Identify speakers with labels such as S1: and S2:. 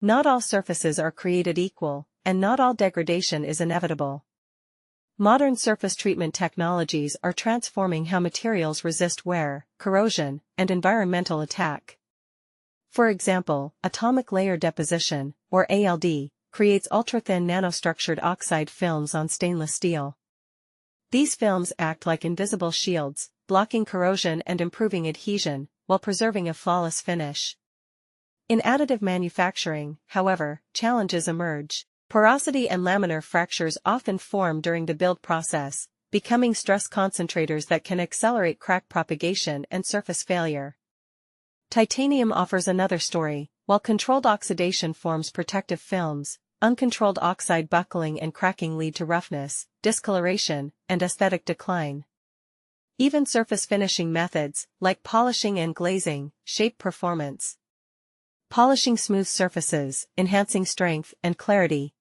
S1: Not all surfaces are created equal, and not all degradation is inevitable. Modern surface treatment technologies are transforming how materials resist wear, corrosion, and environmental attack. For example, atomic layer deposition, or ALD, creates ultra-thin nanostructured oxide films on stainless steel. These films act like invisible shields, blocking corrosion and improving adhesion, while preserving a flawless finish. In additive manufacturing, however, challenges emerge. Porosity and laminar fractures often form during the build process, becoming stress concentrators that can accelerate crack propagation and surface failure. Titanium offers another story. While controlled oxidation forms protective films, uncontrolled oxide buckling and cracking lead to roughness, discoloration, and aesthetic decline. Even surface finishing methods, like polishing and glazing, shape performance. Polishing smooth surfaces, enhancing strength and clarity,